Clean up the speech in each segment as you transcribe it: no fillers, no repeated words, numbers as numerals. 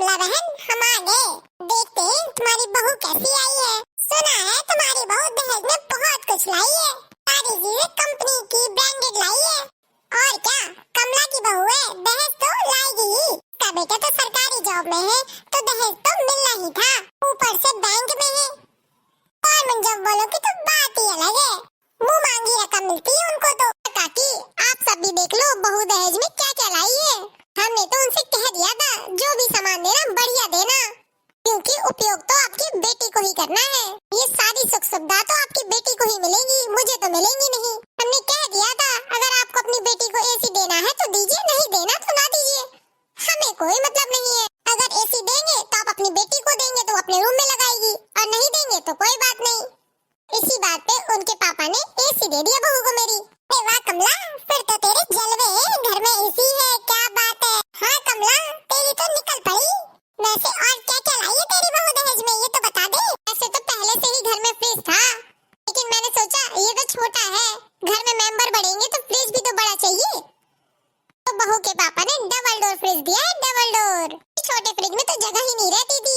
कमला बहन, हम आ गए। देखते हैं तुम्हारी बहू कैसी आई है। सुना है तुम्हारी बहू दहेज में बहुत कुछ लाई है। सारी चीजें कंपनी की ब्रांडेड लाई है। और क्या, कमला की बहू है, दहेज तो लाएगी ही। उसका बेटा तो सरकारी जॉब में है, तो दहेज तो मिलना ही था। ऊपर से बैंक में है। और जब बोलो कि तो बात ही अलग है। मुँह मांगी रकम मिलती है उनको तो। काकी, आप सब भी देख लो बहू दहेज में क्या क्या लाई है। हमने तो उनसे कह दिया था जो भी सामान देना बढ़िया देना, क्योंकि उपयोग तो आपकी बेटी को ही करना है। ये सारी सुख सुविधा तो आपकी बेटी को ही मिलेगी, मुझे तो मिलेंगी नहीं। हमने कह दिया था अगर आपको अपनी बेटी को एसी देना है तो दीजिए, नहीं देना तो ना दीजिए, हमें कोई मतलब नहीं है। अगर एसी देंगे तो आप अपनी बेटी को देंगे तो अपने रूम में लगाएगी, और नहीं देंगे तो कोई बात नहीं। इसी बात पे उनके पापा ने एसी दे दिया बहू को मेरी। वाह कमला, फिर तो तेरे जलवे हैं, घर में एसी है, क्या बात है। हाँ कमला, तेरी तो निकल पड़ी। वैसे और क्या क्या लाई है तेरी बहू दहेज में, ये तो बता दे। वैसे तो पहले से ही घर में फ्रिज था, लेकिन मैंने सोचा ये तो छोटा है, घर में मेंबर बढ़ेंगे तो फ्रिज भी तो बड़ा चाहिए। तो बहू के पापा ने डबल डोर फ्रिज दिया है, डबल डोर। छोटे फ्रिज में तो जगह ही नहीं रहती थी।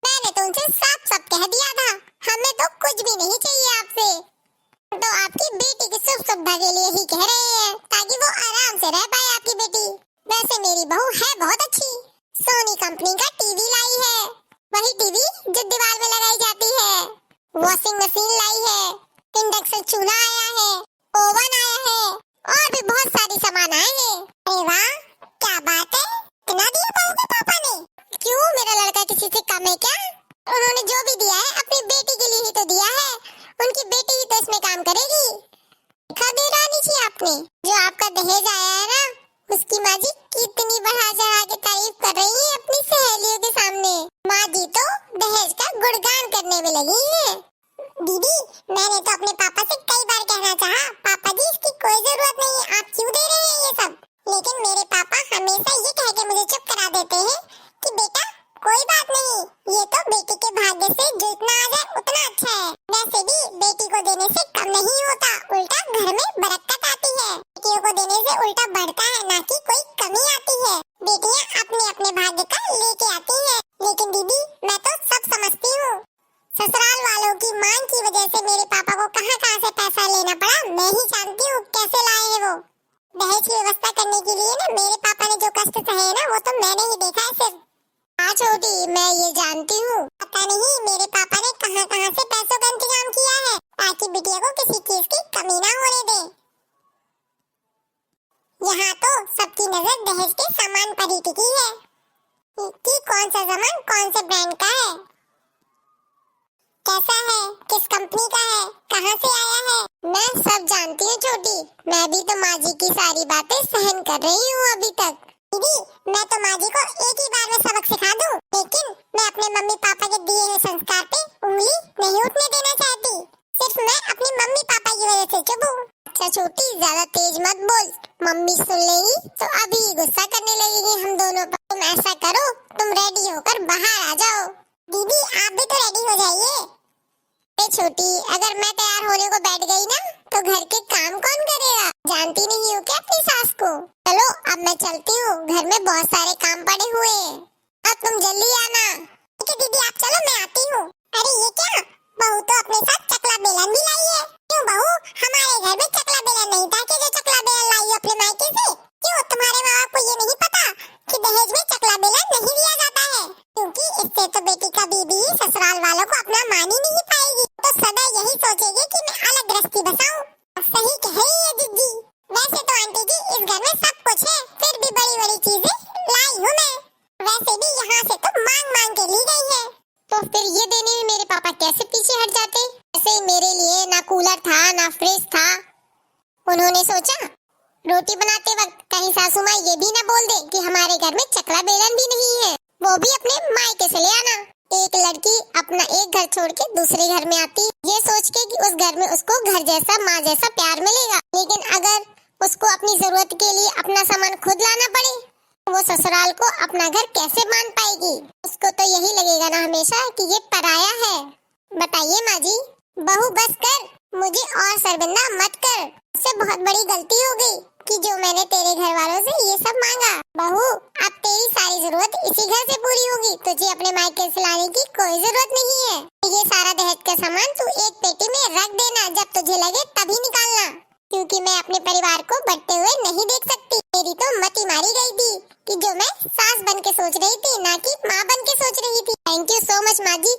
मैंने तो उनसे साफ कह दिया था हमें तो कुछ भी नहीं चाहिए आपसे, तो आपकी बेटी की सुख सुविधा के लिए ही कह रहे हैं, ताकि वो आराम से रह पाए आपकी बेटी। वैसे मेरी बहू है बहुत अच्छी, सोनी कंपनी का टीवी लाई है, वही टीवी जो दीवार में लगाई जाती है। वॉशिंग मशीन लाई है, इंडक्शन चूल्हा आया है, ओवन आया है, और भी बहुत सारी सामान आए हैं। अरे वाह, क्या बात है, इतना दिया बहू के पापा ने। क्यों, मेरा लड़का किसी से कम है क्या? उन्होंने जो भी दिया है अपनी बेटी के लिए ही तो दिया है, उनकी बेटी ही तो इसमें काम करेगी। खबे रानी जी, आपने जो आपका दहेज आया है ना, उसकी माँ जी कितनी बढ़ा चढ़ा के तारीफ कर रही है अपनी सहेलियों के सामने। माँ जी तो दहेज का गुणगान करने में लगी है। दीदी, मैंने तो अपने पापा से कई बार कहना चाहा, पापा जी इसकी कोई जरूरत नहीं है, आप क्यों दे रहे हैं ये सब। लेकिन मेरे पापा हमेशा ये कह के मुझे चुप करा देते हैं कि बेटा कोई बात नहीं, ये तो बेटी के भाग्य से जितना आ जाए उतना अच्छा है। वैसे भी बेटी को देने से कम नहीं होता, उल्टा घर में बरकत आती है। बेटियों को देने से उल्टा बढ़ता है, ना कि कोई कमी आती है। बेटियां अपने अपने भाग्य का लेके आती है। लेकिन दीदी, मैं तो सब समझती हूँ, ससुराल वालों की मांग की वजह से मेरे पापा को कहाँ से पैसा लेना पड़ा, मैं ही जानती हूँ कैसे लाए हैं वो। दहेज की व्यवस्था करने के लिए ना मेरे पापा ने जो कष्ट सहे ना, वो तो मैंने ही देखा है सिर्फ। हाँ छोटी, मैं ये जानती हूँ, पता नहीं मेरे पापा ने कहाँ से पैसों का इंतजाम किया है, ताकि बिटिया को किसी चीज की कमी ना होने दे। यहाँ तो सबकी नजर दहेज के सामान पर ही टिकी है कि कौन सा सामान कौन से ब्रांड का है, कैसा है, किस कंपनी का है, कहाँ से आया है। मैं सब जानती हूँ छोटी, मैं भी तो माँ जी की सारी बातें सहन कर रही हूँ अभी तक। दीदी, मैं तो माँ जी को एक ही बार में सबक सिखा दूं, लेकिन मैं अपने मम्मी पापा के दिए हुए संस्कार पे उंगली नहीं उठने देना चाहती। सिर्फ मैं अपनी मम्मी पापा की वजह से चुप हूँ। अच्छा छोटी, ज्यादा तेज मत बोल, मम्मी सुन लेगी तो अभी गुस्सा करने लगेगी हम दोनों पर। तुम ऐसा करो, तुम रेडी होकर बाहर आ जाओ। दीदी, आप भी तो रेडी हो जाइए। छोटी, अगर मैं तैयार होने को बैठ गई ना, तो घर के काम कौन करेगा, जानती नहीं हो क्या अपनी सास को। चलो अब मैं चलती हूँ, घर में बहुत सारे काम पड़े हुए हैं, अब तुम जल्दी आना। ठीक है दीदी, आप चलो, मैं आती हूँ। अरे ये क्या, बहू तो अपने साथ चकला बेलन भी लाई है। क्यों बहू, हमारे घर में चकला बेलन नहीं था कि जो चकला बेलन लाई अपने मायके से? क्यों, तुम्हारे माँ बाप को ये नहीं पता कि दहेज में चकला बेलन नहीं दिया जाता है? क्योंकि इससे तो बेटी का बीबी ससुराल वालों को अपना मान ही नहीं पाएगी, तो सदा यही सोचेगी कि मैं अलग गृहस्थी बसाऊं। सही कह रही है दीदी। वैसे तो आंटी जी इस घर में सब कुछ है, फिर भी बड़ी बड़ी चीजें लाई हूँ मैं। वैसे भी यहाँ से तो मांग के ली गई है, तो फिर ये देने में मेरे पापा कैसे पीछे हट जाते। ऐसे मेरे लिए ना कूलर था ना फ्रिज था। उन्होंने सोचा रोटी बनाते वक्त कहीं सासू माँ ये भी ना बोल दे कि हमारे घर में चकला बेलन भी नहीं है, वो भी अपने मायके से ले आना। एक लड़की अपना एक घर छोड़ के दूसरे घर में आती, ये सोच के कि उस घर में उसको घर जैसा माँ जैसा प्यार मिलेगा। लेकिन अगर उसको अपनी जरूरत के लिए अपना सामान खुद लाना पड़े, वो ससुराल को अपना घर कैसे मान पाएगी। उसको तो यही लगेगा ना हमेशा कि ये पराया है। बताइए माँ जी। बहू बस कर, मुझे और शर्मिंदा मत कर, मुझसे बहुत बड़ी गलती हो गई, कि जो मैंने तेरे घर वालों से ये सब मांगा। बहू, अब तेरी सारी जरूरत इसी घर से पूरी होगी, तुझे अपने मायके से लाने की कोई जरूरत नहीं है। ये सारा दहेज का सामान तू एक पेटी में रख देना, जब तुझे लगे तभी निकालना, क्योंकि मैं अपने परिवार को बढ़ते हुए नहीं देख सकती। मेरी तो मती मारी गई थी कि जो मैं सास बन के सोच रही थी, ना कि माँ बन के सोच रही थी। थैंक यू सो मच माँ जी,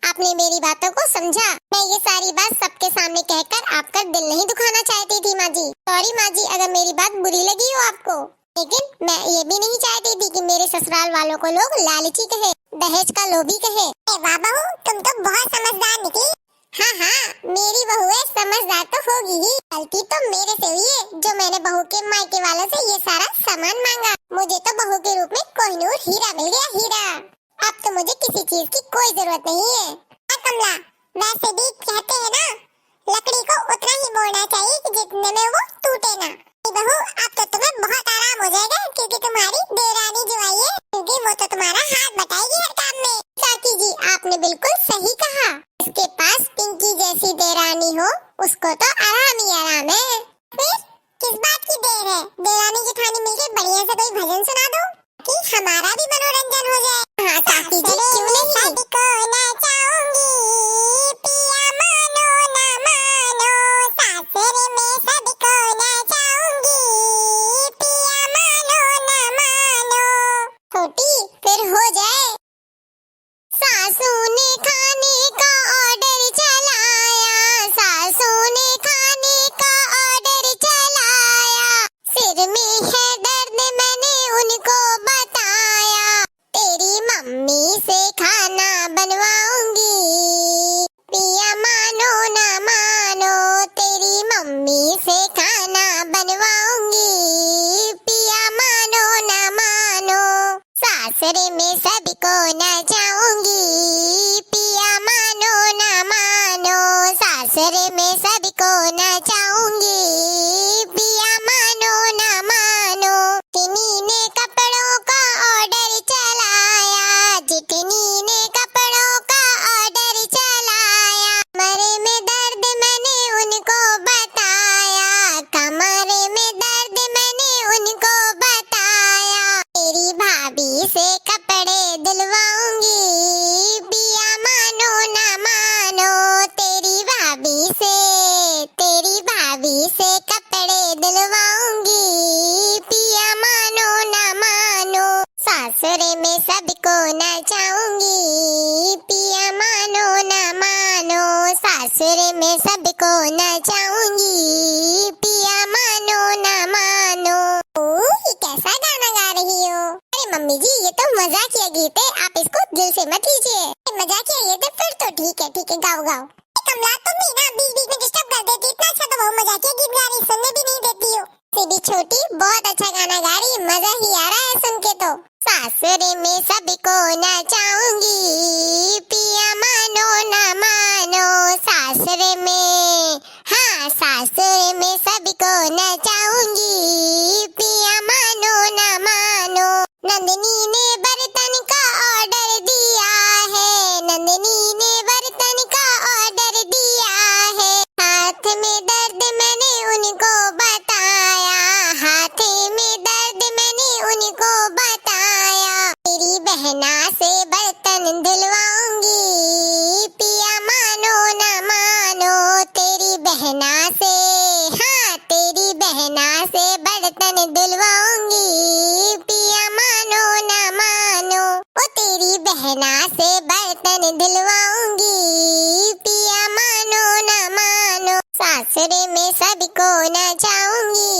आपने मेरी बातों को समझा। मैं ये सारी बात सबके सामने कहकर आपका दिल नहीं दुखाना चाहती थी माँ जी। सॉरी माँ जी अगर मेरी बात बुरी लगी हो आपको, लेकिन मैं ये भी नहीं चाहती थी कि मेरे ससुराल वालों को लोग लालची कहे, दहेज का लोभी कहे। वाह बहू, तुम तो बहुत समझदार निकली। हाँ, मेरी बहू है, समझदार तो होगी ही। गलती तो मेरे से हुई है जो मैंने बहू के मायके वालों से ये सारा सामान मांगा। मुझे तो बहू के रूप में कोहिनूर हीरा मिल गया, हीरा। अब तो मुझे किसी चीज की कोई जरूरत नहीं है। कमला, वैसे भी कहते हैं ना, लकड़ी को उतना ही मोड़ना चाहिए कि जितने में वो टूटे ना। बहू, अब तो तुम्हें बहुत आराम हो जाएगा, क्योंकि तुम्हारी देरानी जो आई है, क्योंकि वो तो तुम्हारा हाथ बटाएगी हर काम में। काकी जी, आपने बिल्कुल सही कहा। इसके पास पिंकी जैसी देरानी हो, उसको तो आराम ही आराम है। फिर किस बात की देर है? देरानी जेठानी मिलकर बढ़िया से कोई भजन सुना दो कि हमारा भी मनोरंजन हो जाए। हाँ काकी जी, क्यों नहीं? सबको नचाऊंगी, पिया मानो ना मानो, सासरे में सबको नचाऊंगी, पिया मानो ना मानो। छोटी, फिर हो जाए। सासू ने खाने का ऑर्डर चलाया, सासू ने खाने का ऑर्डर चलाया, सिर में है दर्द मैंने उनको बताया, तेरी मम्मी से खाना बनवाऊंगी, पिया मानो ना मानो, तेरी मम्मी से खाना बनवाऊंगी, पिया मानो ना मानो, सासरे में सबको नचाऊंगी, पिया मानो ना मानो, सासरे में सबको नचाऊंगी, पिया मानो ना मानो। जितनी ने कपड़ों का ऑर्डर चलाया, जितनी ने कपड़ों का ऑर्डर चलाया, कमरे में दर्द मैंने उनको बताया, कमरे में दर्द मैंने उनको बताया, तेरी भाभी से कपड़े दिलवाऊंगी, पिया मानो ना मानो, तेरी भाभी से कपड़े दिलवाऊंगी, पिया मानो ना मानो, सासुरे में सबको नचाऊंगी, पिया मानो ना मानो, सासुरे में सबको नचाऊंगी, पिया मानो ना मानो। ये कैसा गाना गा रही हो? अरे मम्मी जी, ये तो मजाकिया गीत है, आप इसको दिल से मत लीजिए। मजाकिया गीत है फिर तो ठीक है, गाओ। कमला, तुम भी ना बीच में डिस्टर्ब कर देती। इतना अच्छा तो बहुत मजाकिया गीत गा रही, सुनने भी नहीं देती हो। सीधी छोटी बहुत अच्छा गाना गा रही, मजा ही आ रहा है सुन के तो। सासुरे में सबको नचाऊंगी, पिया मानो ना मानो, सासुरे में, हाँ सासुरे में सबको नचाऊंगी, पिया मानो ना मानो। नंदिनी ने बर्तन का ऑर्डर दिया है, नंदिनी ने बर्तन का ऑर्डर दिया है, हाथ में दर्द मैंने उनको बताया, हाथ में दर्द मैंने उनको बताया, तेरी बहना से बर्तन दिलवाऊंगी, पिया मानो ना मानो, तेरी बहना से, हाँ तेरी बहना से बर्तन दिलवाऊंगी, पिया मानो ना मानो, ओ तेरी बहना से बर्तन दिलवाऊंगी, पिया मानो ना मानो, सासुरे में सबको नचाऊंगी,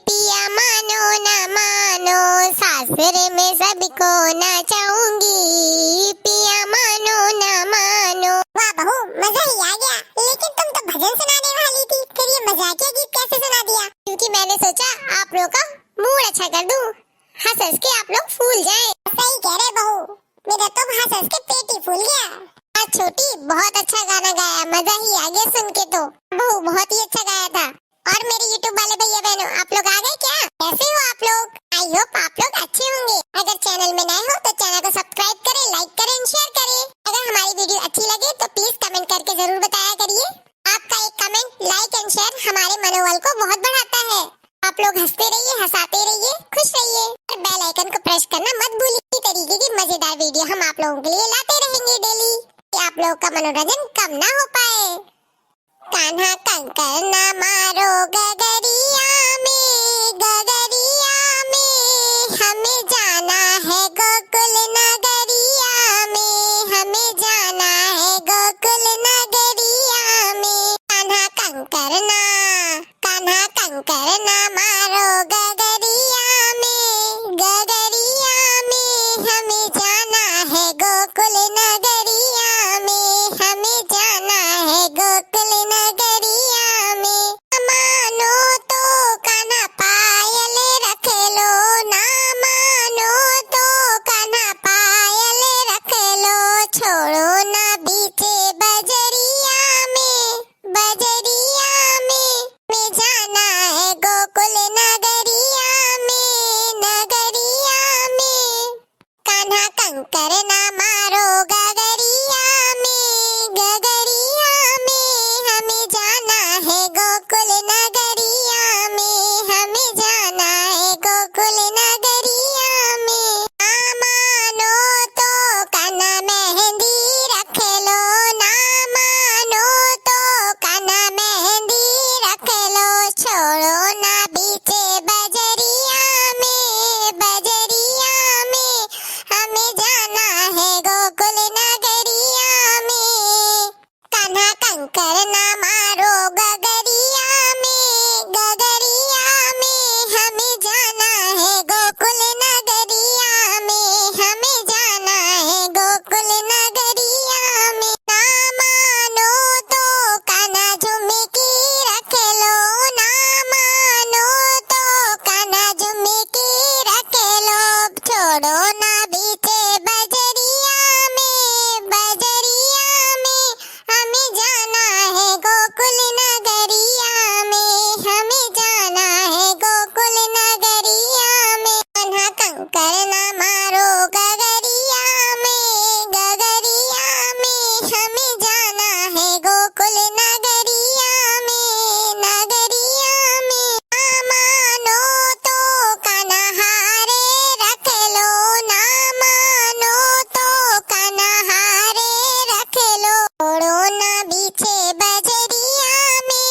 पिया मानो ना मानो, सासुरे में सबको नचाऊंगी, पिया मानो ना मानो। वाह बहू, मजा ही आ गया। लेकिन तुम तो भजन सुनाने वाली थी, फिर ये मजाकिया गीत कैसे सुना दिया? क्योंकि मैंने सोचा आप लोग का मूड अच्छा कर दूं, हंस के आप लोग फूल जाएं। सही कह रहे बहू, मेरा तो हंस के पेट ही फूल गया। छोटी, बहुत अच्छा गाना गाया, मजा ही आ गया सुन के तो। बहू बहुत ही अच्छा गाया था। और मेरे YouTube वाले भैया बहनों, आप लोग आ गए क्या? कैसे हो आप लोग? आई होप आप लोग अच्छे होंगे। अगर चैनल में नए हो तो चैनल को सब्सक्राइब करें, लाइक करें, शेयर करें। अगर हमारी वीडियो अच्छी लगे तो प्लीज कमेंट करके जरूर बताया करिए। आपका एक कमेंट, लाइक एंड शेयर हमारे मनोबल को बहुत बढ़ाता है। आप आप लोग हंसते रहिए, हंसाते रहिए, खुश रहिए और बेल आइकन को प्रेस करना मत भूलिए। इसी तरीके की मजेदार वीडियो हम आप लोगों के लिए लाते रहेंगे डेली, कि आप लोगों का मनोरंजन कम ना हो पाए। कान्हा कंकर ना मारो गगरिया में, हमें जाना है गोकुल नगरिया में, हमें जाना है गोकुल नगरिया में। कान्हा कंकर ना मारो गगरिया में, हमें जाना है गोकुल नगरिया में, हमें जाना है गोकुल नगरिया में। मानो तो कान्हा पायल रख लो, ना मानो तो कान्हा पायल रख लो, छोड़ो ना बीचे बजरिया में, में जाना है गोकुल नगरिया में, कान्हा कंकर ना मारो गगरिया में, हमें जाना है गोकुल नगरिया में, हमें जाना है गोकुल नगरिया में। ना मानो तो कान्हा मेहंदी रख लो, ना मानो तो कान्हा मेहंदी रख लो, छोड़ो ना बीचे बजरिया में, हमें जाना है गोकुल नगरिया में। कान्हा कंकर ना मारो गगरिया में, हमें जाना है गोकुल नगरिया में, हमें जाना है गोकुल नगरिया में। ना मानो तो कान्हा झुमकी रख लो, ना मानो तो कान्हा झुमकी रख लो, छोड़ो ना बीचे बजरिया में, हमें जाना है गोकुल नगरिया में, हमें जाना है गोकुल नगरिया में। कान्हा कंकर ना मारो गगरिया में, हमें जाना है गोकुल नगरिया में, ना मानो तो कान्हा हारे रख लो, ना मानो तो कान्हा हारे रख लो, छोड़ो ना बीचे बजरिया में,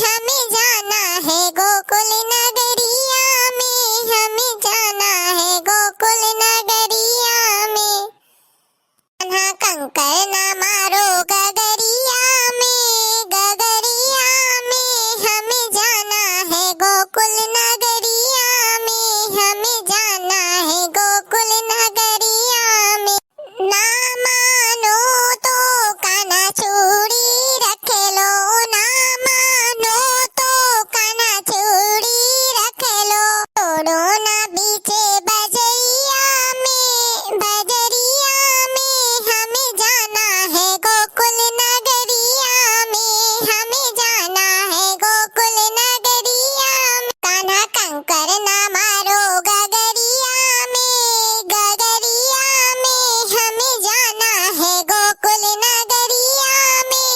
हमें जाना है गोकुल नगरिया में, हमें जाना है गोकुल नगरिया में। कान्हा कंकर ना मारो गगरिया में, हमें जाना है गोकुल नगरिया में, हमें जाना है गोकुल नगरिया में। ना मानो तो कान्हा चूड़ी रख लो, ना मानो तो कान्हा चूड़ी रख लो, छोड़ो ना बीचे बजरिया में, हमें जाना है गोकुल नगरिया में, हमें जाना है गोकुल नगरिया में। कान्हा कंकर ना मारो गगरिया में, हमें जाना है गोकुल नगरिया में,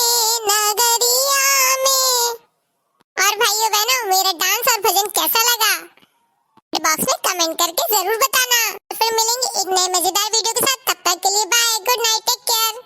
और भाइयों बहनों, मेरा डांस और भजन कैसा लगा बॉक्स में कमेंट करके जरूर बताना। फिर मिलेंगे एक नए मजेदार वीडियो के साथ, तब तक के लिए bye, good night, take care.